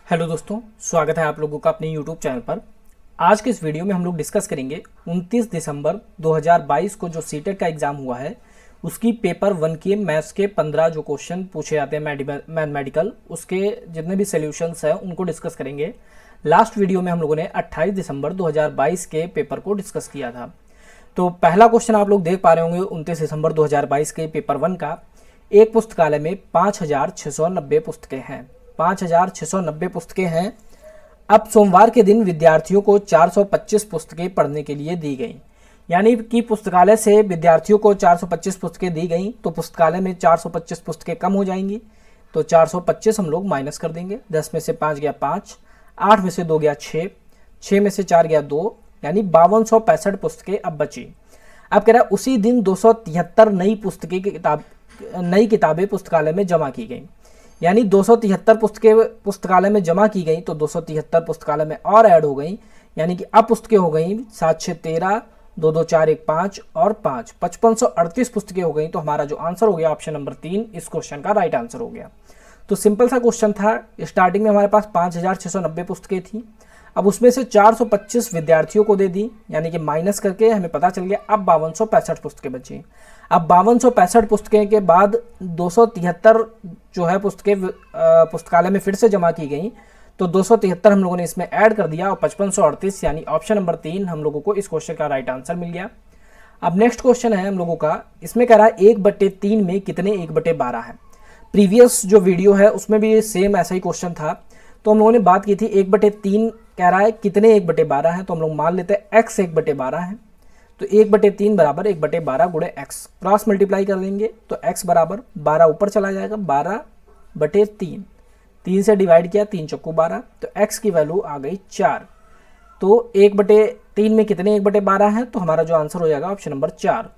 Hello दोस्तों, स्वागत है आप लोगों का अपने यूट्यूब चैनल पर। आज के इस वीडियो में हम लोग डिस्कस करेंगे 29 दिसंबर 2022 को जो सीटेट का एग्ज़ाम हुआ है उसकी पेपर 1 के मैथ्स के 15 जो क्वेश्चन पूछे जाते हैं मैथमेटिकल, उसके जितने भी सॉल्यूशंस हैं उनको डिस्कस करेंगे। लास्ट वीडियो में हम लोगों ने 28 दिसंबर 2022 के पेपर को डिस्कस किया था। तो पहला क्वेश्चन आप लोग देख पा रहे होंगे 29 दिसंबर 2022 के पेपर 1 का। एक पुस्तकालय में 5690 पुस्तकें हैं। 5690 पुस्तकें हैं। अब सोमवार के दिन विद्यार्थियों को 425 पुस्तकें पढ़ने के लिए दी गई, यानी कि पुस्तकालय से विद्यार्थियों को 425 पुस्तकें दी गई तो पुस्तकालय में 425 पुस्तकें कम हो जाएंगी। तो 425 हम लोग माइनस कर देंगे। 10 में से 5 गया 5, 8 में से 2 गया 6, 6 में से 4 गया 2, यानी 5265 पुस्तकें अब बची। अब कह रहा है उसी दिन 273 नई किताबें पुस्तकालय में जमा की गई, यानी 273 पुस्तकें पुस्तकालय में जमा की गई तो 273 पुस्तकालय में और ऐड हो गई, यानी कि अब पुस्तकें हो गई 7 6 13, 2 2 4 1 5 और 5 5538 पुस्तकें हो गई। तो हमारा जो आंसर हो गया ऑप्शन नंबर 3 इस क्वेश्चन का राइट आंसर हो गया। तो सिंपल सा क्वेश्चन था। स्टार्टिंग में हमारे पास 5690 पुस्तकें थी, अब उसमें से 425 विद्यार्थियों को दे दी, यानी कि माइनस करके हमें पता चल गया अब 5265 पुस्तकें बची। अब 5265 पुस्तकें के बाद 273 जो है पुस्तकें पुस्तकालय में फिर से जमा की गई, तो 273 हम लोगों ने इसमें ऐड कर दिया और 5538 यानी ऑप्शन नंबर 3 हम लोगों को इस क्वेश्चन का राइट आंसर मिल गया। अब नेक्स्ट क्वेश्चन है हम लोगों का, इसमें कह रहा है 1/3 में कितने 1/12 है। प्रीवियस जो वीडियो है उसमें भी सेम ऐसा ही क्वेश्चन था, तो हम लोगों ने बात की थी 1/3 कह रहा है कितने 1/12 है, तो हम लोग मान लेते हैं x 1/12 है। तो 1/3 बराबर 1/12 गुणे x, क्रॉस मल्टीप्लाई कर देंगे तो x बराबर 12 ऊपर चला जाएगा, 12/3, 3 से डिवाइड किया 3 चौको 12, तो x की वैल्यू आ गई 4। तो 1/3 में कितने 1/12 है, तो हमारा जो आंसर हो जाएगा option number 4।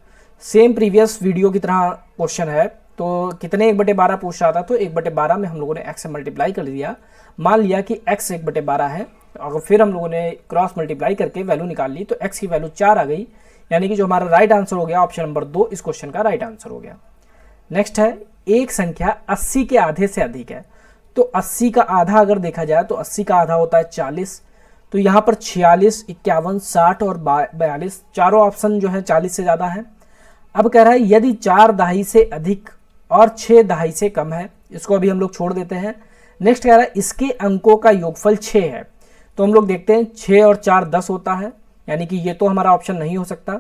Same previous video की तरह क्वेश्चन है, तो कितने 1/12 पूछ रहा था, तो 1/12 में हम लोगों ने x से मल्टीप्लाई कर दिया, मान लिया कि x 1/12 है, और फिर हम लोगों ने क्रॉस मल्टीप्लाई करके वैल्यू निकाल ली तो x की वैल्यू 4 आ गई, यानी कि जो हमारा राइट आंसर हो गया ऑप्शन नंबर 2 इस क्वेश्चन का राइट आंसर हो गया। नेक्स्ट है एक संख्या 80 के आधे से अधिक है, तो 80 का आधा अगर देखा जाए तो 80 का आधा होता है 40, तो यहाँ पर 46, 51, 60 और 42 चारों ऑप्शन जो है 40 से ज़्यादा है। अब कह रहा है यदि 4 दहाई से अधिक और 6 दहाई से कम है, इसको अभी हम लोग छोड़ देते हैं। नेक्स्ट कह रहा है इसके अंकों का योगफल 6 है, तो हम लोग देखते हैं 6 और 4 10 होता है, यानी कि ये तो हमारा ऑप्शन नहीं हो सकता।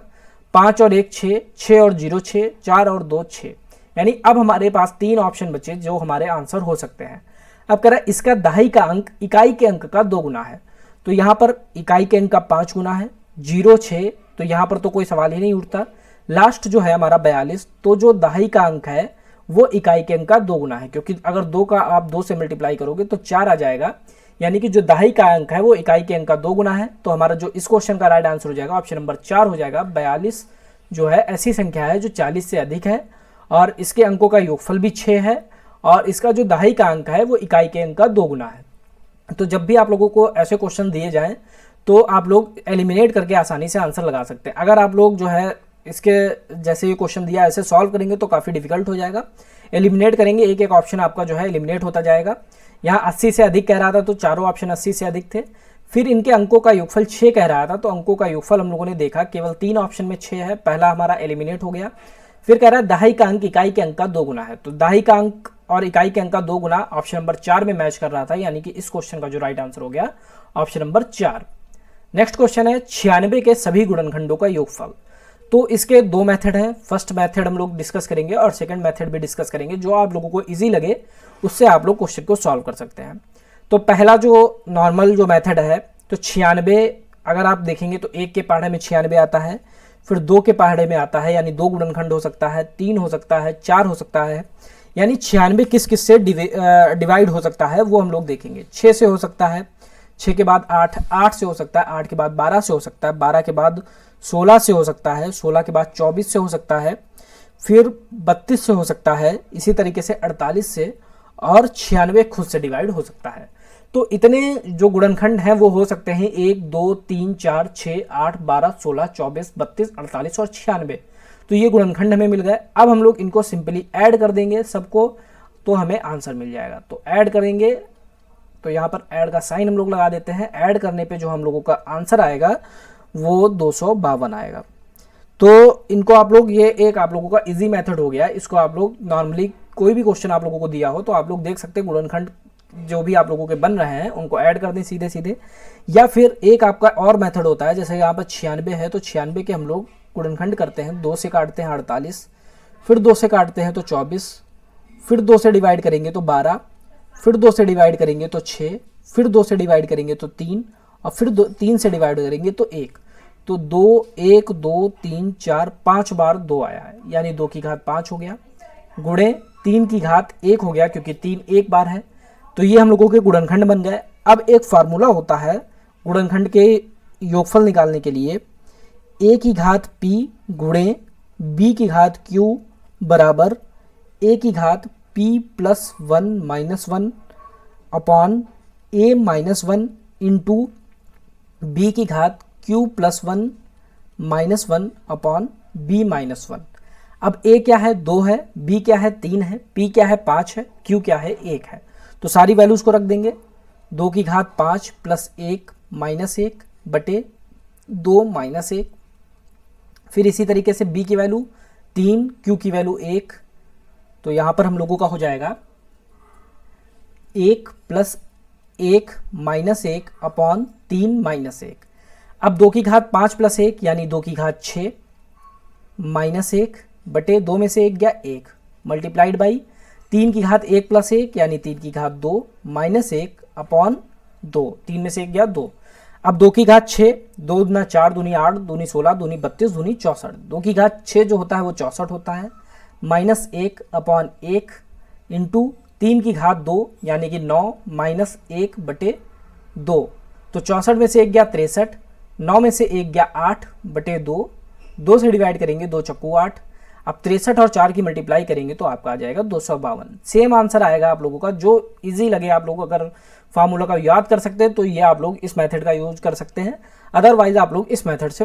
5 और 1 6, 6 और 0 6, 4 और 2 6, यानी अब हमारे पास 3 ऑप्शन बचे जो हमारे आंसर हो सकते हैं। अब कह रहा है इसका दहाई का अंक इकाई के अंक का 2 गुना है, तो यहाँ पर इकाई के अंक का 5 गुना है। 0 6, तो यहाँ पर तो कोई सवाल ही नहीं उठता। लास्ट जो है हमारा 42, तो जो दहाई का अंक है वो इकाई के अंक का 2 गुना है, क्योंकि अगर 2 का आप 2 से मल्टीप्लाई करोगे तो 4 आ जाएगा, यानी कि जो दहाई का अंक है वो इकाई के अंक का 2 गुना है। तो हमारा जो इस क्वेश्चन का राइट आंसर हो जाएगा ऑप्शन नंबर 4 हो जाएगा। 42 जो है ऐसी संख्या है जो 40 से अधिक है और इसके अंकों का योगफल भी 6 है और इसका जो दहाई का अंक है वो इकाई के अंक का 2 गुना है। तो जब भी आप लोगों को ऐसे क्वेश्चन दिए जाएं तो आप लोग एलिमिनेट करके आसानी से आंसर लगा सकते हैं। अगर आप लोग जो है इसके जैसे ये क्वेश्चन दिया ऐसे सॉल्व करेंगे तो काफ़ी डिफिकल्ट हो जाएगा। एलिमिनेट करेंगे एक एक ऑप्शन आपका जो है एलिमिनेट होता जाएगा। यहाँ 80 से अधिक कह रहा था तो चारों ऑप्शन 80 से अधिक थे। फिर इनके अंकों का योगफल 6 कह रहा था, तो अंकों का योगफल हम लोगों ने देखा केवल 3 ऑप्शन में 6 है, पहला हमारा एलिमिनेट हो गया। फिर कह रहा है दहाई का अंक इकाई के अंक का 2 गुना है, तो दहाई का अंक और इकाई के अंक का 2 गुना ऑप्शन नंबर 4 में मैच कर रहा था, यानी कि इस क्वेश्चन का जो राइट आंसर हो गया ऑप्शन नंबर 4। नेक्स्ट क्वेश्चन है 96 के सभी गुणनखंडों का योगफल। तो इसके 2 मेथड हैं। फर्स्ट मेथड हम लोग डिस्कस करेंगे और सेकंड मेथड भी डिस्कस करेंगे, जो आप लोगों को इजी लगे उससे आप लोग क्वेश्चन को सॉल्व कर सकते हैं। तो पहला जो नॉर्मल जो मेथड है, तो 96 अगर आप देखेंगे तो 1 के पहाड़े में 96 आता है, फिर 2 के पहाड़े में आता है, यानी 2 गुणनखंड हो सकता है, 3 हो सकता है, 4 हो सकता है, यानी 96 किस किस से डिवाइड हो सकता है वो हम लोग देखेंगे। 6 से हो सकता है, 6 के बाद 8, 8 से हो सकता है, 8 के बाद 12 से हो सकता है, 12 के बाद 16 से हो सकता है, 16 के बाद 24 से हो सकता है, फिर 32 से हो सकता है, इसी तरीके से 48 से, और 96 खुद से डिवाइड हो सकता है। तो इतने जो गुणनखंड हैं वो हो सकते हैं 1 2 3 4 6 8 12 16 24 32 48 और 96। तो ये गुणनखंड हमें मिल गए। अब हम लोग इनको सिंपली ऐड कर देंगे सबको, तो हमें आंसर मिल जाएगा। तो ऐड करेंगे तो यहाँ पर ऐड का साइन हम लोग लगा देते हैं। ऐड करने पे जो हम लोगों का आंसर आएगा वो 252 आएगा। तो इनको आप लोग, ये एक आप लोगों का इजी मेथड हो गया। इसको आप लोग नॉर्मली कोई भी क्वेश्चन आप लोगों को दिया हो तो आप लोग देख सकते हैं गुणनखंड जो भी आप लोगों के बन रहे हैं उनको ऐड कर दें सीधे सीधे। या फिर एक आपका और मेथड होता है, जैसे यहाँ पर 96 है तो 96 के हम लोग गुणनखंड करते हैं, 2 से काटते हैं 48, फिर 2 से काटते हैं तो 24, फिर 2 से डिवाइड करेंगे तो 12, फिर 2 से डिवाइड करेंगे तो 6, फिर 2 से डिवाइड करेंगे तो 3, और फिर 3 से डिवाइड करेंगे तो 1। तो 2 1 2 3 4 5 बार 2 आया है, यानी 2 की घात 5 हो गया, गुणे 3 की घात 1 हो गया क्योंकि 3 एक बार है। तो ये हम लोगों के गुणनखंड बन गए। अब एक फार्मूला होता है गुणनखंड के योगफल निकालने के लिए, a की घात p गुणे b की घात q बराबर a की घात p plus 1 minus 1 upon a minus 1 into b की घात q plus 1 minus 1 upon b minus 1। अब a क्या है 2 है, b क्या है 3 है, p क्या है 5 है, q क्या है 1 है। तो सारी वैल्यूज को रख देंगे। 2 की घात 5 प्लस 1 माइनस 1 बटे 2 माइनस 1। फिर इसी तरीके से b की वैल्यू 3, q की वैल्यू 1। तो यहाँ पर हम लोगों का हो जाएगा 1 प्लस 1 माइनस 1 अपॉन 3 माइनस 1। अब 2 की घात 5 प्लस 1 यानी 2 की घात 6 माइनस 1 बटे 2 में से 1 गया 1 मल्टीप्लाइड बाई 3 की घात 1 प्लस 1 यानी 3 की घात 2 माइनस 1 अपॉन 2, 3 में से 1 गया 2। अब 2 की घात 6, 2 दूना 4 दूनी 8 दूनी 16 दूनी 32 दूनी 64। 2 की घात 6 जो होता है वो 64 होता है, माइनस 1 अपॉन 1 इंटू 3 की घात 2 यानी कि 9 माइनस 1 बटे 2। तो 64 में से 1 गया 63, 9 में से 1 गया 8 बटे 2, 2 से डिवाइड करेंगे 2 चक्कू 8। अब 63 और 4 की मल्टीप्लाई करेंगे तो आपका आ जाएगा 252। सेम आंसर आएगा आप लोगों का। जो इजी लगे आप लोग अगर फार्मूला का याद कर सकते हैं तो ये आप लोग इस मेथड का यूज कर सकते हैं, अदरवाइज आप लोग इस मेथड से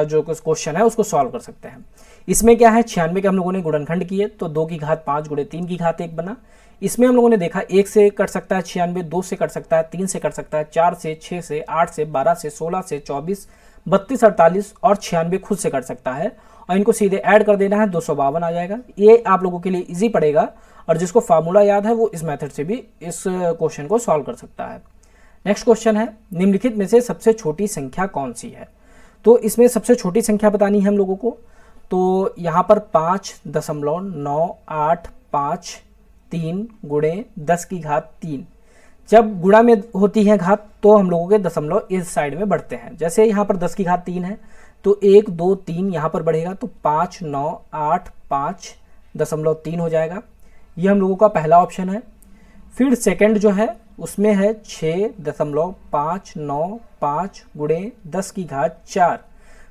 जो क्वेश्चन है उसको सॉल्व कर सकते हैं। इसमें क्या है 96 के हम लोगों ने गुणनखंड किए तो 2 की घात 5 गुणे 3 की घात 1 बना। इसमें हम लोगों ने देखा 1 से कट सकता है 96, 2 से कट सकता है, 3 से कट सकता है, 4 से, 6 से, 8 से, 12 से, 16 से, 24, 32, 48 और 96 खुद से कट सकता है और इनको सीधे ऐड कर देना है, 252 आ जाएगा। ये आप लोगों के लिए इजी पड़ेगा और जिसको फार्मूला याद है वो इस मेथड से भी इस क्वेश्चन को सॉल्व कर सकता है। नेक्स्ट क्वेश्चन है, निम्नलिखित में से सबसे छोटी संख्या कौन सी है। तो इसमें सबसे छोटी संख्या बतानी है हम लोगों को। तो यहाँ पर 5.985 गुणे 10 की घात 3। जब गुणा में होती है घात तो हम लोगों के दशमलव इस साइड में बढ़ते हैं। जैसे यहाँ पर 10 की घात 3 है तो 1 2 3 यहाँ पर बढ़ेगा तो 5.985.3 हो जाएगा। ये हम लोगों का पहला ऑप्शन है। फिर सेकंड जो है उसमें है 6.595 गुणे 10 की घात 4।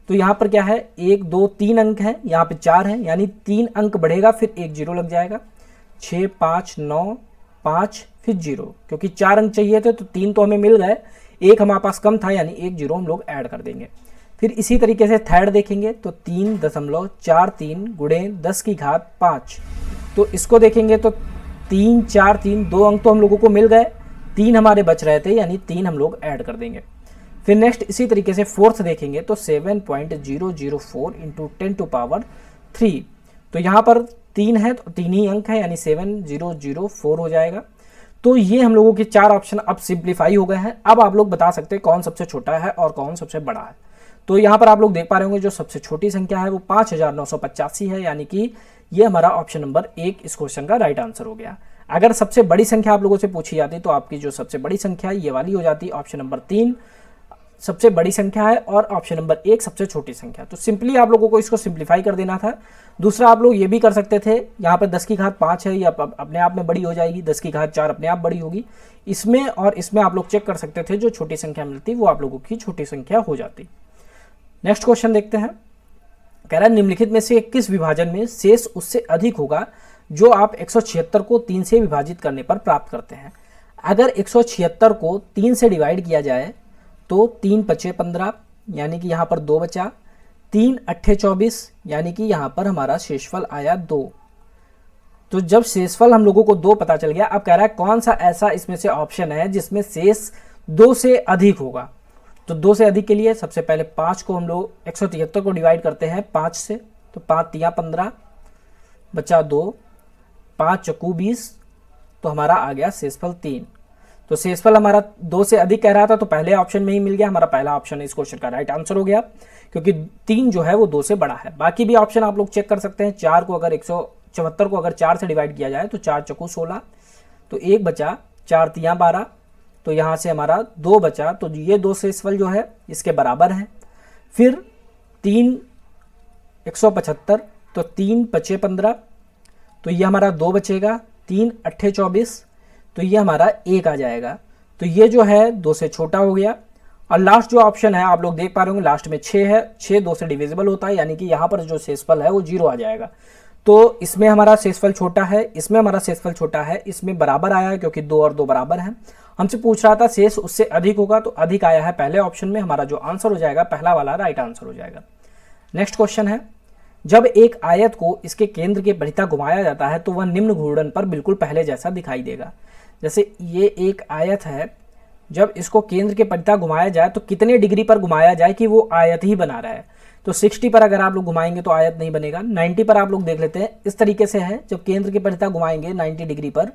तो यहाँ पर क्या है 1 2 3 अंक है, यहाँ पे 4 है यानी 3 अंक बढ़ेगा फिर 1 जीरो लग जाएगा। 6 5 9 5 फिर 0, क्योंकि 4 अंक चाहिए थे तो 3 तो हमें मिल गए, 1 हमारे पास कम था यानी 1 जीरो हम लोग ऐड कर देंगे। फिर इसी तरीके से थर्ड देखेंगे तो 3.43 गुणे 10 की घात 5। तो इसको देखेंगे तो 3 4 3 2 अंक तो हम लोगों को मिल गए, 3 हमारे बच रहे थे यानी 3 हम लोग ऐड कर देंगे। फिर नेक्स्ट इसी तरीके से फोर्थ देखेंगे तो 7.004 इंटू 10⁻3। तो यहाँ पर 3 है तो 3 ही अंक है यानी 7004 हो जाएगा। तो ये हम लोगों के 4 ऑप्शन अब सिंप्लीफाई हो गए हैं। अब आप लोग बता सकते हैं कौन सबसे छोटा है और कौन सबसे बड़ा है। तो यहाँ पर आप लोग देख पा रहे होंगे जो सबसे छोटी संख्या है वो 5985 है, यानी कि ये हमारा ऑप्शन नंबर 1 इस क्वेश्चन का राइट आंसर हो गया। अगर सबसे बड़ी संख्या आप लोगों से पूछी जाती तो आपकी जो सबसे बड़ी संख्या है ये वाली हो जाती, ऑप्शन नंबर 3 सबसे बड़ी संख्या है और ऑप्शन नंबर 1 सबसे छोटी संख्या। तो सिंपली आप लोगों को इसको सिंप्लीफाई कर देना था। दूसरा आप लोग ये भी कर सकते थे, यहाँ पर 10 की घात 5 है, ये अपने आप में बड़ी हो जाएगी, 10 की घात 4 अपने आप बड़ी होगी। इसमें और इसमें आप लोग चेक कर सकते थे, जो छोटी संख्या मिलती वो आप लोगों की छोटी संख्या हो जाती। नेक्स्ट क्वेश्चन देखते हैं। कह रहा है निम्नलिखित में से किस विभाजन में शेष उससे अधिक होगा जो आप 176 को 3 से विभाजित करने पर प्राप्त करते हैं। अगर 176 को 3 से डिवाइड किया जाए तो 3 पचे 15 यानी कि यहाँ पर 2 बचा, 3 अट्ठे 24 यानी कि यहाँ पर हमारा शेषफल आया 2। तो जब शेषफल हम लोगों को 2 पता चल गया, अब कह रहा है कौन सा ऐसा इसमें से ऑप्शन है जिसमें शेष 2 से अधिक होगा। तो 2 से अधिक के लिए सबसे पहले 5 को हम लोग 173 को डिवाइड करते हैं 5 से, तो 5 तिया 15 बचा 2, 5 चक्कू 20, तो हमारा आ गया शेषफल 3। तो शेषफल हमारा 2 से अधिक कह रहा था, तो पहले ऑप्शन में ही मिल गया, हमारा पहला ऑप्शन इस क्वेश्चन का राइट आंसर हो गया, क्योंकि 3 जो है वो 2 से बड़ा है। बाकी भी ऑप्शन आप लोग चेक कर सकते हैं। 4 को अगर 174 को अगर 4 से डिवाइड किया जाए तो 4 चक्कू 16, तो 1 बचा, 4 तिया 12, तो यहाँ से हमारा 2 बचा, तो ये 2 शेषफल जो है इसके बराबर है। फिर 3 175, तो 3 पचे 15, तो ये हमारा 2 बचेगा, 3 अट्ठे 24, तो ये हमारा 1 आ जाएगा। तो ये जो है 2 से छोटा हो गया। और लास्ट जो ऑप्शन है आप लोग देख पा रहे होंगे, लास्ट में 6 है, 6 2 से डिविजिबल होता है, यानी कि यहाँ पर जो शेषफल है वो 0 आ जाएगा। तो इसमें हमारा शेषफल छोटा है, इसमें हमारा शेषफल छोटा है, इसमें बराबर आया है क्योंकि 2 और 2 बराबर हैं। हमसे पूछ रहा था शेष उससे अधिक होगा, तो अधिक आया है पहले ऑप्शन में, हमारा जो आंसर हो जाएगा पहला वाला राइट आंसर हो जाएगा। नेक्स्ट क्वेश्चन है, जब एक आयत को इसके केंद्र के परितः घुमाया जाता है तो वह निम्न घूर्णन पर बिल्कुल पहले जैसा दिखाई देगा। जैसे ये एक आयत है, जब इसको केंद्र के परितः घुमाया जाए तो कितने डिग्री पर घुमाया जाए कि वो आयत ही बना रहा है। तो 60 पर अगर आप लोग घुमाएंगे तो आयत नहीं बनेगा। 90 पर आप लोग देख लेते हैं, इस तरीके से है, जब केंद्र के परितः घुमाएंगे 90 डिग्री पर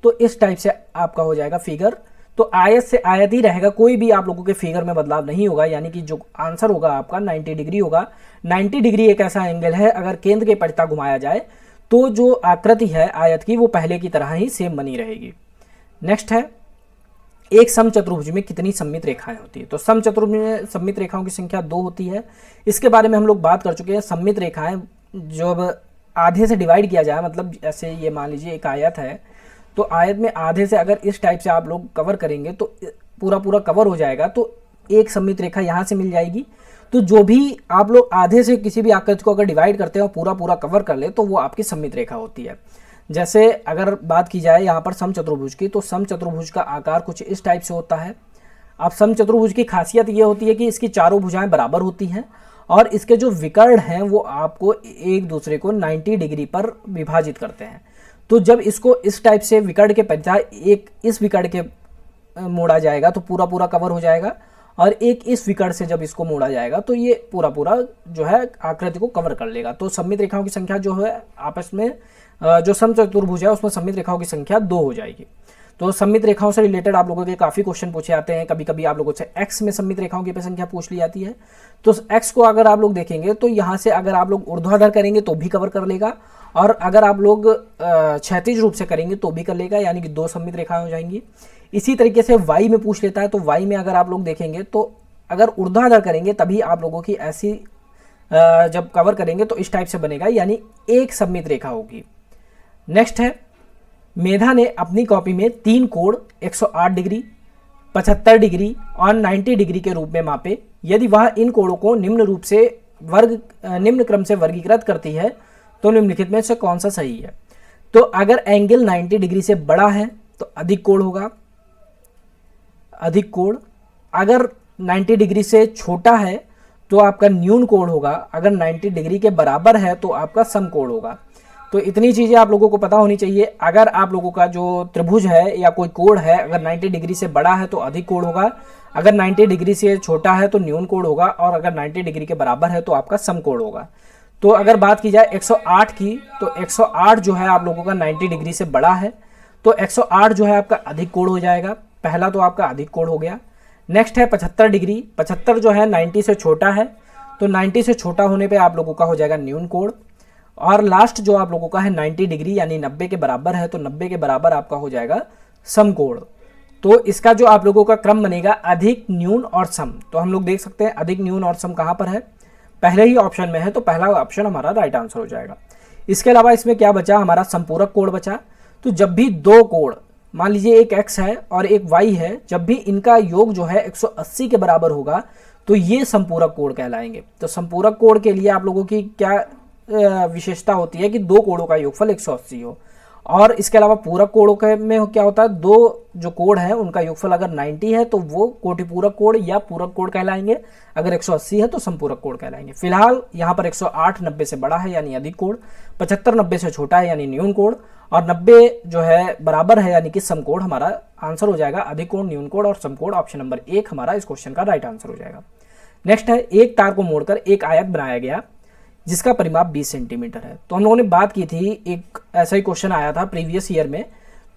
तो इस टाइप से आपका हो जाएगा फिगर। तो आयत से आयत ही रहेगा, कोई भी आप लोगों के फिगर में बदलाव नहीं होगा, यानी कि जो आंसर होगा आपका 90 डिग्री होगा। 90 डिग्री एक ऐसा एंगल है, अगर केंद्र के परितः घुमाया जाए तो जो आकृति है आयत की वो पहले की तरह ही सेम बनी रहेगी। नेक्स्ट है, एक समचतुर्भुज में कितनी सममित रेखाएं होती है। तो समचतुर्भुज में सममित रेखाओं की संख्या 2 होती है। इसके बारे में हम लोग बात कर चुके हैं। सममित रेखाएं जब आधे से डिवाइड किया जाए, मतलब ऐसे ये मान लीजिए एक आयत है, तो आयत में आधे से अगर इस टाइप से आप लोग कवर करेंगे तो पूरा पूरा कवर हो जाएगा, तो एक सममित रेखा यहाँ से मिल जाएगी। तो जो भी आप लोग आधे से किसी भी आकृति को अगर डिवाइड करते हैं और पूरा पूरा कवर कर ले तो वो आपकी सममित रेखा होती है। जैसे अगर बात की जाए यहाँ पर समचतुर्भुज की, तो समचतुर्भुज का आकार कुछ इस टाइप से होता है। अब समचतुर्भुज की खासियत ये होती है कि इसकी चारों भुजाएं बराबर होती हैं और इसके जो विकर्ण हैं वो आपको एक दूसरे को 90 डिग्री पर विभाजित करते हैं। तो जब इसको इस टाइप से विकर्ण के परितः एक इस विकर्ण के मोड़ा जाएगा तो पूरा पूरा कवर हो जाएगा, और एक इस विकर्ण से जब इसको मोड़ा जाएगा तो ये पूरा पूरा जो है आकृति को कवर कर लेगा। तो सममित रेखाओं की संख्या जो है आपस में जो समचतुर्भुज है उसमें सममित रेखाओं की संख्या 2 हो जाएगी। तो सममित रेखाओं से रिलेटेड आप लोगों के काफ़ी क्वेश्चन पूछे जाते हैं। कभी कभी आप लोगों से एक्स में सममित रेखाओं की संख्या पूछ ली जाती है। तो एक्स को अगर आप लोग देखेंगे तो यहाँ से अगर आप लोग ऊर्ध्वाधर करेंगे तो भी कवर कर लेगा, और अगर आप लोग क्षैतिज रूप से करेंगे तो भी कर लेगा, यानी कि 2 सममित रेखाएं हो जाएंगी। इसी तरीके से वाई में पूछ लेता है, तो वाई में अगर आप लोग देखेंगे तो अगर ऊर्ध्वाधर करेंगे तभी आप लोगों की ऐसी जब कवर करेंगे तो इस टाइप से बनेगा, यानी एक सममित रेखा होगी। नेक्स्ट है, मेधा ने अपनी कॉपी में 3 कोण 108 डिग्री, 75 डिग्री और 90 डिग्री के रूप में मापे। यदि वह इन कोणों को निम्न क्रम से वर्गीकृत करती है तो निम्नलिखित में से कौन सा सही है। तो अगर एंगल 90 डिग्री से बड़ा है तो अधिक कोण होगा, अधिक कोण। अगर 90 डिग्री से छोटा है तो आपका न्यून कोण होगा, अगर 90 डिग्री के बराबर है तो आपका सम कोण होगा। तो इतनी चीज़ें आप लोगों को पता होनी चाहिए। अगर आप लोगों का जो त्रिभुज है या कोई कोण है, अगर 90 डिग्री से बड़ा है तो अधिक कोण होगा, अगर 90 डिग्री से छोटा है तो न्यून कोण होगा, और अगर 90 डिग्री के बराबर है तो आपका सम कोण होगा। तो अगर बात की जाए 108 की, तो 108 जो है आप लोगों का 90 डिग्री से बड़ा है, तो 108 जो है आपका अधिक कोण हो जाएगा। पहला तो आपका अधिक कोण हो गया। नेक्स्ट है 75 डिग्री। 75 जो है 90 से छोटा है, तो 90 से छोटा होने पे आप लोगों का हो जाएगा न्यून कोण। और लास्ट जो आप लोगों का है 90 डिग्री यानी 90 के बराबर है, तो 90 के बराबर आपका हो जाएगा समकोण। तो इसका जो आप लोगों का क्रम बनेगा अधिक, न्यून और सम। तो हम लोग देख सकते हैं अधिक, न्यून और सम कहाँ पर है, पहले ही ऑप्शन में है, तो पहला ऑप्शन हमारा राइट आंसर हो जाएगा। इसके अलावा इसमें क्या बचा, हमारा संपूरक कोण बचा। तो जब भी 2 कोण, मान लीजिए एक x है और एक y है, जब भी इनका योग जो है 180 के बराबर होगा तो ये संपूरक कोण कहलाएंगे। तो संपूरक कोण के लिए आप लोगों की क्या विशेषता होती है कि 2 कोणों का योगफल 180 हो, और इसके अलावा पूरक कोड़ों में क्या होता है, दो जो कोड है उनका योगफल अगर 90 है तो वो कोटिपूरक कोड या पूरक कोड कहलाएंगे, अगर 180 है तो समपूरक कोड कहलाएंगे। फिलहाल यहाँ पर 108 90 से बड़ा है यानी अधिक कोड, 75 90 से छोटा है यानी न्यून कोड, और 90 जो है बराबर है यानी कि सम कोड। हमारा आंसर हो जाएगा अधिक कोड, न्यून कोड और सम कोड। ऑप्शन नंबर 1 हमारा इस क्वेश्चन का राइट आंसर हो जाएगा। नेक्स्ट है, एक तार को मोड़कर एक आयत बनाया गया जिसका परिमाप 20 सेंटीमीटर है। तो हम लोगों ने बात की थी, एक ऐसा ही क्वेश्चन आया था प्रीवियस ईयर में,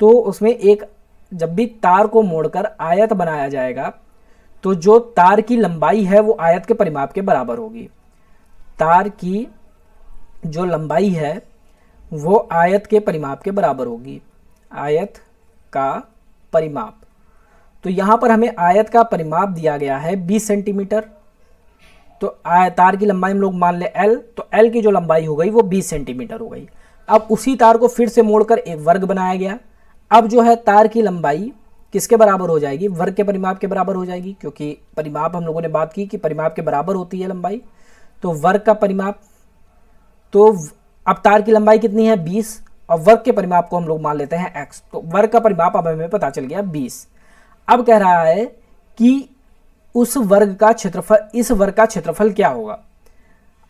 तो उसमें एक जब भी तार को मोड़कर आयत बनाया जाएगा तो जो तार की लंबाई है वो आयत के परिमाप के बराबर होगी। तार की जो लंबाई है वो आयत के परिमाप के बराबर होगी, आयत का परिमाप। तो यहाँ पर हमें आयत का परिमाप दिया गया है 20 सेंटीमीटर। तो तार की लंबाई हम लोग मान ले L, तो L की जो लंबाई हो गई वो 20 सेंटीमीटर हो गई। अब उसी तार को फिर से मोड़कर एक वर्ग बनाया गया। अब जो है तार की लंबाई किसके बराबर हो जाएगी, वर्ग के परिमाप के बराबर हो जाएगी, क्योंकि परिमाप हम लोगों ने बात की कि परिमाप के बराबर होती है लंबाई, तो वर्ग का परिमाप। तो अब तार की लंबाई कितनी है 20 और वर्ग के परिमाप को हम लोग मान लेते हैं x, तो वर्ग का परिमाप अब हमें पता चल गया 20। अब कह रहा है कि उस वर्ग का क्षेत्रफल, इस वर्ग का क्षेत्रफल क्या होगा।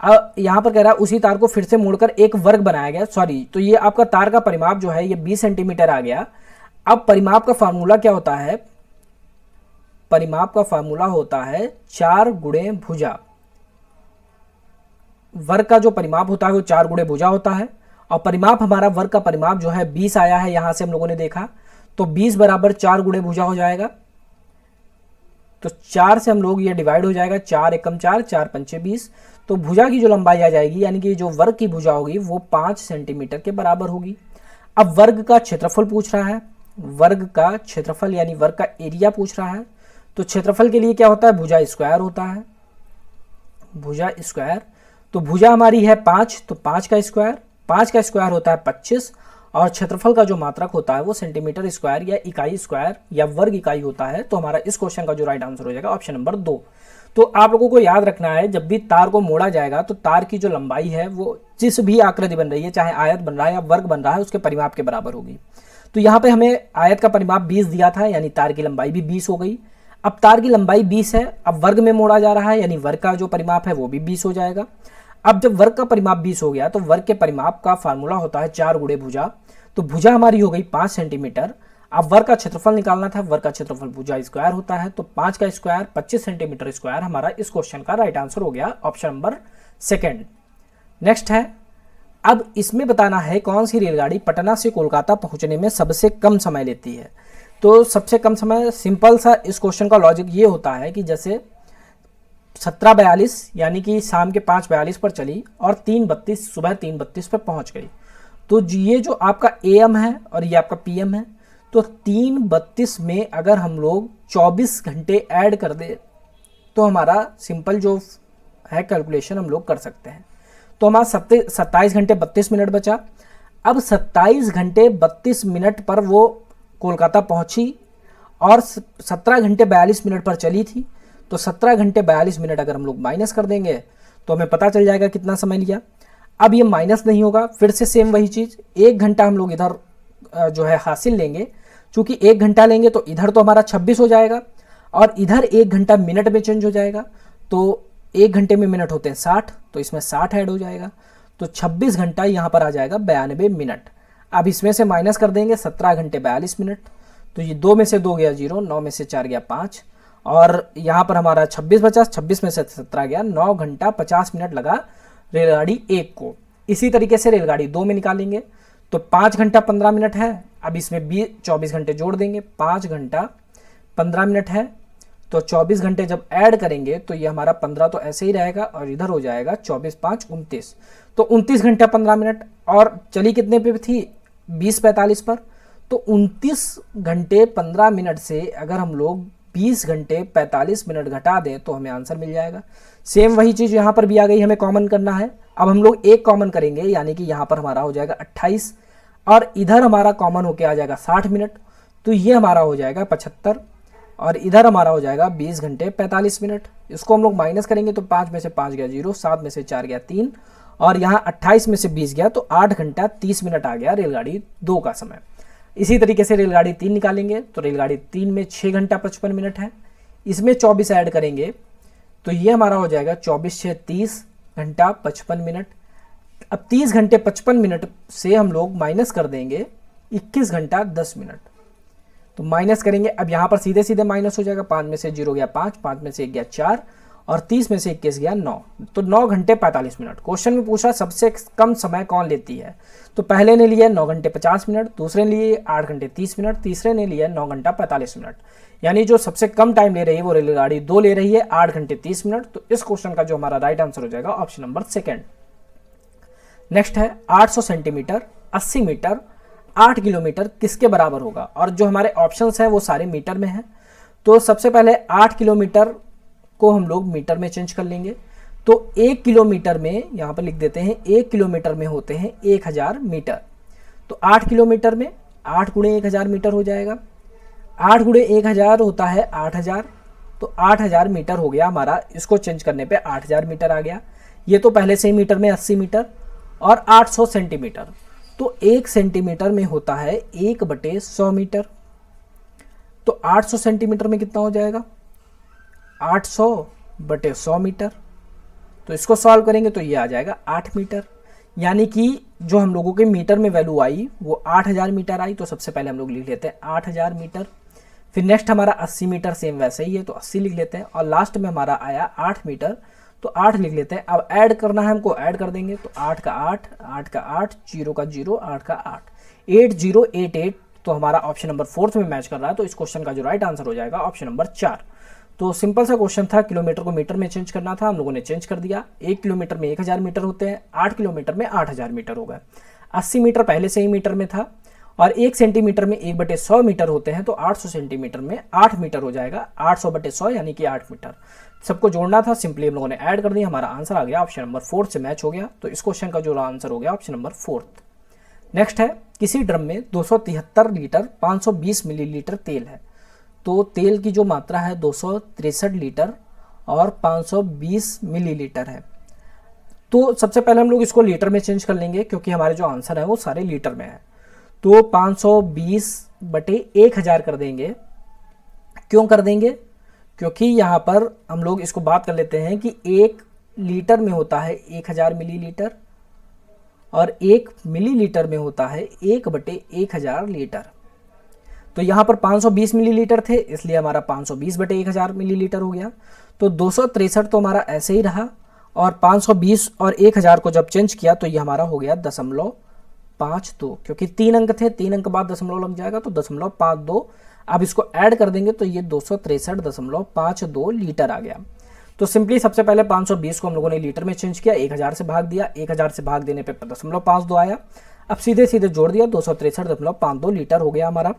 अब यहां पर कह रहा है उसी तार को फिर से मोड़कर एक वर्ग बनाया गया, सॉरी, तो ये आपका तार का परिमाप जो है ये 20 सेंटीमीटर आ गया। अब परिमाप का फार्मूला क्या होता है, परिमाप का फार्मूला होता है 4 गुणे भुजा। वर्ग का जो परिमाप होता है वो 4 गुणे भुजा होता है, और परिमाप हमारा वर्ग का परिमाप जो है 20 आया है, यहां से हम लोगों ने देखा, तो 20 बराबर 4 गुणे भुजा हो जाएगा। तो 4 से हम लोग ये डिवाइड हो जाएगा, 4 एकम 4, 4 पंचे 20। तो भुजा की जो लंबाई आ जाएगी यानी कि जो वर्ग की भुजा होगी वो 5 सेंटीमीटर के बराबर होगी। अब वर्ग का क्षेत्रफल पूछ रहा है, वर्ग का क्षेत्रफल यानी वर्ग का एरिया पूछ रहा है। तो क्षेत्रफल के लिए क्या होता है, भुजा स्क्वायर होता है, भुजा स्क्वायर। तो भुजा हमारी है 5, तो 5 का स्क्वायर, 5 का स्क्वायर होता है 25, और क्षेत्रफल का जो मात्रक होता है वो सेंटीमीटर स्क्वायर या इकाई स्क्वायर या वर्ग इकाई होता है। तो हमारा इस क्वेश्चन का जो राइट आंसर हो जाएगा ऑप्शन नंबर 2। तो आप लोगों को याद रखना है, जब भी तार को मोड़ा जाएगा तो तार की जो लंबाई है वो जिस भी आकृति बन रही है, चाहे आयत बन रहा है या वर्ग बन रहा है, उसके परिमाप के बराबर होगी। तो यहाँ पे हमें आयत का परिमाप 20 दिया था, यानी तार की लंबाई भी 20 हो गई। अब तार की लंबाई 20 है, अब वर्ग में मोड़ा जा रहा है यानी वर्ग का जो परिमाप है वो भी 20 हो जाएगा। अब जब वर्ग का परिमाप 20 हो गया तो वर्ग के परिमाप का फार्मूला होता है 4 गुणे भुजा। तो भुजा हमारी हो गई 5 सेंटीमीटर। अब वर्ग का क्षेत्रफल निकालना था, वर्ग का क्षेत्रफल भुजा स्क्वायर होता है, तो 5 का स्क्वायर 25 सेंटीमीटर स्क्वायर हमारा इस क्वेश्चन का राइट आंसर हो गया, ऑप्शन नंबर 2। नेक्स्ट है, अब इसमें बताना है कौन सी रेलगाड़ी पटना से कोलकाता पहुंचने में सबसे कम समय लेती है। तो सबसे कम समय, सिंपल सा इस क्वेश्चन का लॉजिक ये होता है कि जैसे 17:42 यानी कि शाम के 5:42 पर चली और 3:32 सुबह 3:32 पर पहुंच गई। तो ये जो आपका AM है और ये आपका PM है, तो 3:32 में अगर हम लोग 24 घंटे ऐड कर दे तो हमारा सिंपल जो है कैलकुलेशन हम लोग कर सकते हैं। तो हमारा 27 घंटे 32 मिनट बचा। अब 27 घंटे 32 मिनट पर वो कोलकाता पहुंची और 17 घंटे 42 मिनट पर चली थी। तो 17 घंटे 42 मिनट अगर हम लोग माइनस कर देंगे तो हमें पता चल जाएगा कितना समय लिया। अब ये माइनस नहीं होगा, फिर से सेम वही चीज़, 1 घंटा हम लोग इधर जो है हासिल लेंगे। चूंकि 1 घंटा लेंगे तो इधर तो हमारा 26 हो जाएगा और इधर 1 घंटा मिनट में चेंज हो जाएगा। तो 1 घंटे में मिनट होते हैं 60, तो इसमें 60 ऐड हो जाएगा। तो 26 घंटा यहाँ पर आ जाएगा 92 मिनट। अब इसमें से माइनस कर देंगे 17 घंटे 42 मिनट। तो ये 2 में से 2 गया 0, 9 में से 4 गया 5, और यहाँ पर हमारा 26 बचा, 26 में से 17 गया, 9 घंटा 50 मिनट लगा रेलगाड़ी 1 को। इसी तरीके से रेलगाड़ी 2 में निकालेंगे तो 5 घंटा 15 मिनट है। अब इसमें 24 घंटे जोड़ देंगे, 5 घंटा 15 मिनट है, तो 24 घंटे जब ऐड करेंगे तो ये हमारा 15 तो ऐसे ही रहेगा और इधर हो जाएगा 24 5 29, तो 29 घंटा 15 मिनट। और चली कितने पे थी, 20:45 पर। तो 29 घंटे 15 मिनट से अगर हम लोग 20 घंटे 45 मिनट घटा दें तो हमें आंसर मिल जाएगा। सेम वही चीज़ यहाँ पर भी आ गई, हमें कॉमन करना है। अब हम लोग एक कॉमन करेंगे यानी कि यहाँ पर हमारा हो जाएगा 28 और इधर हमारा कॉमन होके आ जाएगा 60 मिनट, तो ये हमारा हो जाएगा 75 और इधर हमारा हो जाएगा 20 घंटे 45 मिनट। इसको हम लोग माइनस करेंगे तो 5 में से 5 गया 0, 7 में से 4 गया 3 और यहाँ 28 में से 20 गया तो 8 घंटा 30 मिनट आ गया रेलगाड़ी 2 का समय। इसी तरीके से रेलगाड़ी 3 निकालेंगे तो रेलगाड़ी 3 में 6 घंटा 55 मिनट है, इसमें 24 ऐड करेंगे तो ये हमारा हो जाएगा 24 6 30 घंटा 55 मिनट। अब 30 घंटे 55 मिनट से हम लोग माइनस कर देंगे 21 घंटा 10 मिनट, तो माइनस करेंगे। अब यहाँ पर सीधे सीधे माइनस हो जाएगा, 5 में से 0 गया 5, 5 में से 1 गया 4 और 30 में से 21 गया 9, तो 9 घंटे 45 मिनट। क्वेश्चन में पूछा सबसे कम समय कौन लेती है, तो पहले ने लिया 9 घंटे 50 मिनट, दूसरे ने लिए 8 घंटे 30 मिनट, तीसरे ने लिया 9 घंटा 45 मिनट। यानी जो सबसे कम टाइम ले रही है वो रेलगाड़ी 2 ले रही है 8 घंटे 30 मिनट। तो इस क्वेश्चन का जो हमारा राइट आंसर हो जाएगा ऑप्शन नंबर सेकेंड। नेक्स्ट है 800 सेंटीमीटर 80 मीटर 8 किलोमीटर किसके बराबर होगा, और जो हमारे ऑप्शंस हैं वो सारे मीटर में हैं। तो सबसे पहले 8 किलोमीटर को हम लोग मीटर में चेंज कर लेंगे, तो 1 किलोमीटर में यहाँ पर लिख देते हैं 1 किलोमीटर में होते हैं 1000 मीटर। तो 8 किलोमीटर में 8 गुणे 1000 मीटर हो जाएगा, 8 गुणे 1000 होता है 8000, तो 8000 मीटर हो गया हमारा। इसको चेंज करने पे 8000 मीटर आ गया। ये तो पहले से ही मीटर में 80 मीटर और 800 सेंटीमीटर, तो 1 सेंटीमीटर में होता है 1/100 मीटर। तो 800 सेंटीमीटर में कितना हो जाएगा 800/100 मीटर। तो इसको सॉल्व करेंगे तो ये आ जाएगा 8 मीटर। यानी कि जो हम लोगों के मीटर में वैल्यू आई वो 8000 मीटर आई। तो सबसे पहले हम लोग लिख लेते हैं 8000 मीटर। फिर नेक्स्ट हमारा 80 मीटर सेम वैसे ही है तो 80 लिख लेते हैं, और लास्ट में हमारा आया 8 मीटर तो 8 लिख लेते हैं। अब ऐड करना है हमको, ऐड कर देंगे तो 8 का 8, 8 का 8, 0 का 0, 8 का 8, 8088। तो हमारा ऑप्शन नंबर 4 में मैच कर रहा है। तो इस क्वेश्चन का जो राइट आंसर हो जाएगा ऑप्शन नंबर 4। तो सिंपल सा क्वेश्चन था, किलोमीटर को मीटर में चेंज करना था, हम लोगों ने चेंज कर दिया। 1 किलोमीटर में 1000 मीटर होते हैं, 8 किलोमीटर में 8000 मीटर हो गए। 80 मीटर पहले से ही मीटर में था, और 1 सेंटीमीटर में 1/100 मीटर होते हैं, तो 800 सेंटीमीटर में 8 मीटर हो जाएगा। 800/100 यानी कि 8 मीटर। सबको जोड़ना था, सिंपली हम लोगों ने ऐड कर दिया, हमारा आंसर आ गया ऑप्शन नंबर 4 से मैच हो गया। तो इस क्वेश्चन का जो आंसर हो गया ऑप्शन नंबर 4। नेक्स्ट है, किसी ड्रम में 273 लीटर 520 मिलीलीटर तेल है। तो तेल की जो मात्रा है 263 लीटर और 520 मिलीलीटर है। तो सबसे पहले हम लोग इसको लीटर में चेंज कर लेंगे, क्योंकि हमारे जो आंसर है वो सारे लीटर में है। तो 520/1000 कर देंगे। क्यों कर देंगे, क्योंकि यहाँ पर हम लोग इसको बात कर लेते हैं कि 1 लीटर में होता है 1000 मिलीलीटर और 1 मिलीलीटर में होता है 1/1000 लीटर। तो यहाँ पर 520 मिलीलीटर थे, इसलिए हमारा 520/1000 मिलीलीटर हो गया। तो 263 तो हमारा ऐसे ही रहा, और 520 और 1000 को जब चेंज किया तो ये हमारा हो गया 0.52, क्योंकि 3 अंक थे, 3 अंक बाद दशमलव लग जाएगा तो 0.52। अब इसको ऐड कर देंगे तो ये 263.52 लीटर आ गया। तो सिंपली सबसे पहले 520 को हम लोगों ने लीटर में चेंज किया, 1000 से भाग दिया, 1000 से भाग देने पे 0.52 आया। अब सीधे सीधे जोड़ दिया, 263.52 लीटर हो गया हमारा।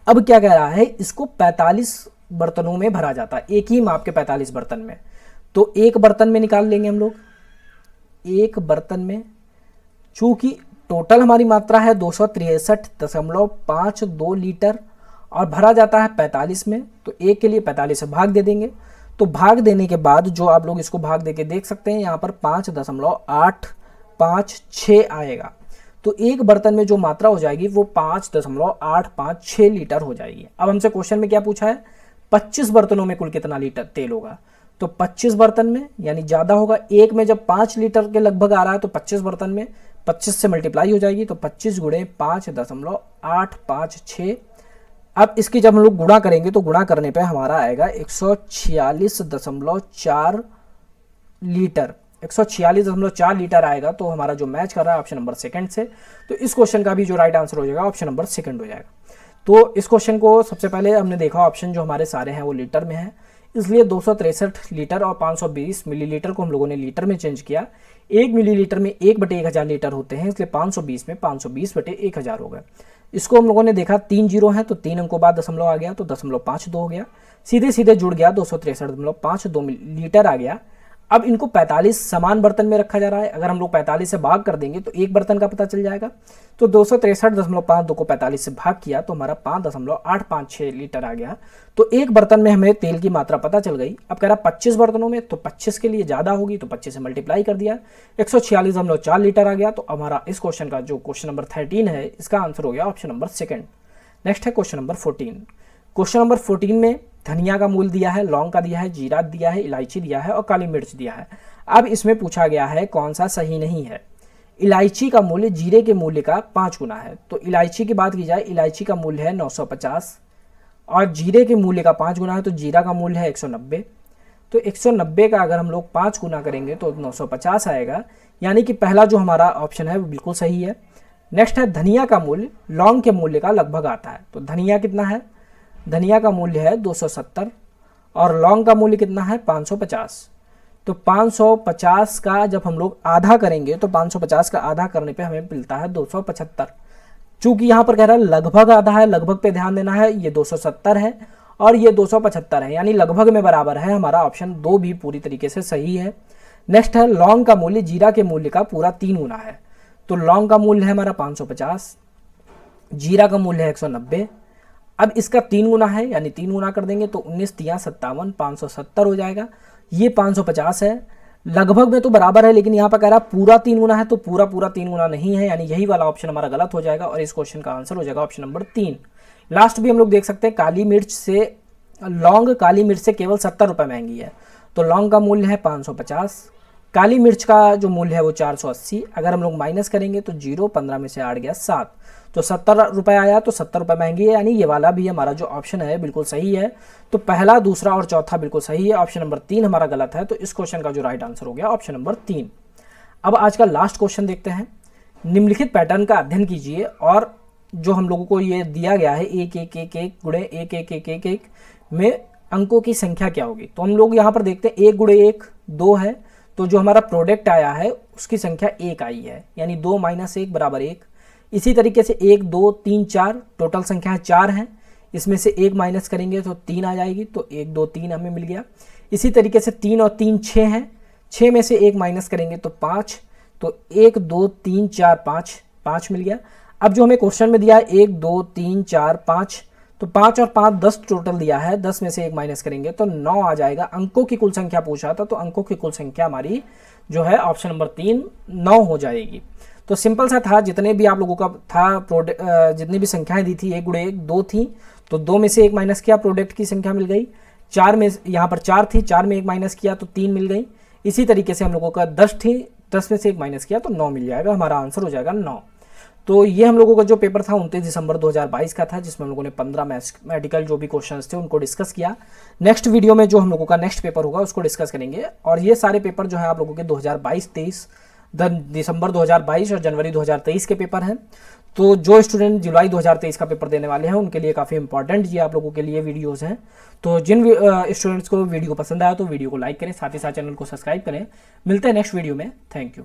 अब क्या कह रहा है, इसको 45 बर्तनों में भरा जाता है, एक ही माप के 45 बर्तन में। तो एक बर्तन में निकाल लेंगे हम लोग, एक बर्तन में, चूंकि टोटल हमारी मात्रा है 263.52 लीटर और भरा जाता है 45 में, तो एक के लिए 45 से भाग दे देंगे। तो भाग देने के बाद जो आप लोग इसको भाग देके देख सकते हैं, यहाँ पर 5.856 आएगा। तो एक बर्तन में जो मात्रा हो जाएगी वो 5.856 लीटर हो जाएगी। अब हमसे क्वेश्चन में क्या पूछा है, 25 बर्तनों में कुल कितना लीटर तेल होगा। तो 25 बर्तन में यानी ज़्यादा होगा, एक में जब 5 लीटर के लगभग आ रहा है तो 25 बर्तन में 25 से मल्टीप्लाई हो जाएगी, तो 25 गुणे 5.856। अब इसकी जब हम लोग गुणा करेंगे तो गुणा करने पे हमारा आएगा 146.4 लीटर, 146.4 लीटर आएगा। तो हमारा जो मैच कर रहा है ऑप्शन नंबर सेकंड से, तो इस क्वेश्चन का भी जो राइट आंसर हो जाएगा ऑप्शन नंबर सेकंड हो जाएगा। तो इस क्वेश्चन को सबसे पहले हमने देखा ऑप्शन जो हमारे सारे हैं वो लीटर में है, इसलिए 263 लीटर और 520 मिलीलीटर को हम लोगों ने लीटर में चेंज किया। 1 मिलीलीटर में 1/1000 लीटर होते हैं, इसलिए 520 में 520/1000 हो गए। इसको हम लोगों ने देखा 3 जीरो है, तो 3 अंकों बाद दशमलव आ गया, तो 0.52 हो गया। सीधे सीधे जुड़ गया, 263.52 लीटर आ गया। अब इनको 45 समान बर्तन में रखा जा रहा है। अगर हम लोग 45 से भाग कर देंगे तो एक बर्तन का पता चल जाएगा। तो 263.52 को 45 से भाग किया तो हमारा 5.856 लीटर आ गया। तो एक बर्तन में हमें तेल की मात्रा पता चल गई। अब कह रहा 25 बर्तनों में, तो 25 के लिए ज़्यादा होगी तो 25 से मल्टीप्लाई कर दिया, 146.4 लीटर आ गया। तो हमारा इस क्वेश्चन का जो क्वेश्चन नंबर 13 है इसका आंसर हो गया ऑप्शन नंबर सेकेंड। नेक्स्ट है क्वेश्चन नंबर 14। क्वेश्चन नंबर 14 में धनिया का मूल्य दिया है, लौंग का दिया है, जीरा दिया है, इलायची दिया है और काली मिर्च दिया है। अब इसमें पूछा गया है कौन सा सही नहीं है। इलायची का मूल्य जीरे के मूल्य का 5 गुना है। तो इलायची की बात की जाए, इलायची का मूल्य है 950 और जीरे के मूल्य का 5 गुना है, तो जीरा का मूल्य है 190। तो 190 का अगर हम लोग 5 गुना करेंगे तो 950 आएगा, यानी कि पहला जो हमारा ऑप्शन है वो बिल्कुल सही है। नेक्स्ट है धनिया का मूल्य लौंग के मूल्य का लगभग आता है। तो धनिया कितना है, धनिया का मूल्य है 270 और लौंग का मूल्य कितना है 550। तो 550 का जब हम लोग आधा करेंगे तो 550 का आधा करने पे हमें मिलता है 275। चूंकि यहाँ पर कह रहा है लगभग आधा है, लगभग पे ध्यान देना है, ये 270 है और ये 275 है, यानी लगभग में बराबर है। हमारा ऑप्शन 2 भी पूरी तरीके से सही है। नेक्स्ट है लौंग का मूल्य जीरा के मूल्य का पूरा 3 गुना है। तो लौंग का मूल्य है हमारा 550, जीरा का मूल्य है 190। अब इसका 3 गुना है, यानी 3 गुना कर देंगे तो 19 तिया 57, 570 हो जाएगा। ये 550 है, लगभग में तो बराबर है, लेकिन यहाँ पर कह रहा है पूरा 3 गुना है, तो पूरा 3 गुना नहीं है, यानी यही वाला ऑप्शन हमारा गलत हो जाएगा और इस क्वेश्चन का आंसर हो जाएगा ऑप्शन नंबर 3। लास्ट भी हम लोग देख सकते हैं काली मिर्च से लौंग काली मिर्च से केवल 70 रुपये महंगी है। तो लौंग का मूल्य है 550, काली मिर्च का जो मूल्य है वो 480। अगर हम लोग माइनस करेंगे तो 0, 15 में से 8 गया 7, तो 70 रुपये आया, तो 70 रुपये महंगी है, यानी ये वाला भी हमारा जो ऑप्शन है बिल्कुल सही है। तो पहला, दूसरा और चौथा बिल्कुल सही है, ऑप्शन नंबर 3 हमारा गलत है। तो इस क्वेश्चन का जो राइट आंसर हो गया ऑप्शन नंबर 3। अब आज का लास्ट क्वेश्चन देखते हैं। निम्नलिखित पैटर्न का अध्ययन कीजिए और जो हम लोगों को ये दिया गया है 1 1 1 1 गुणे 1 1 1 1 1 में अंकों की संख्या क्या होगी। तो हम लोग यहाँ पर देखते हैं 1 गुणे 1 2 है, तो जो हमारा प्रोडक्ट आया है उसकी संख्या 1 आई है, यानी 2 - 1 बराबर 1। इसी तरीके से 1 2 3 4 टोटल संख्या 4 है, इसमें से 1 माइनस करेंगे तो 3 आ जाएगी, तो 1 2 3 हमें मिल गया। इसी तरीके से 3 और 3 6 हैं, 6 में से 1 माइनस करेंगे तो 5, तो 1 2 3 4 5 5 मिल गया। अब जो हमें क्वेश्चन में दिया है 1 2 3 4 5, तो 5 और 5 10 टोटल दिया है, 10 में से 1 माइनस करेंगे तो 9 आ जाएगा। अंकों की कुल संख्या पूछा था, तो अंकों की कुल संख्या हमारी जो है ऑप्शन नंबर 3 9 हो जाएगी। तो सिंपल सा था, जितने भी आप लोगों का था जितनी भी संख्याएं दी थी 1 गुणे 1 2 थी, तो 2 में से 1 माइनस किया, प्रोडक्ट की संख्या मिल गई। 4 में यहाँ पर 4 थी, 4 में 1 माइनस किया तो 3 मिल गई। इसी तरीके से हम लोगों का 10 थी, 10 में से 1 माइनस किया तो 9 मिल जाएगा, हमारा आंसर हो जाएगा 9। तो ये हम लोगों का जो पेपर था 29 दिसंबर 2022 का था, जिसमें हम लोगों ने 15 मैथमेटिकल जो भी क्वेश्चंस थे उनको डिस्कस किया। नेक्स्ट वीडियो में जो हम लोगों का नेक्स्ट पेपर होगा उसको डिस्कस करेंगे। और ये सारे पेपर जो है आप लोगों के 2022-23 दिसंबर 2022 और जनवरी 2023 के पेपर हैं। तो जो स्टूडेंट जुलाई 2023 का पेपर देने वाले हैं उनके लिए काफ़ी इंपॉर्टेंट ये आप लोगों के लिए वीडियोज़ हैं। तो जिन स्टूडेंट्स को वीडियो पसंद आया तो वीडियो को लाइक करें, साथ ही साथ चैनल को सब्सक्राइब करें। मिलते हैं नेक्स्ट वीडियो में, थैंक यू।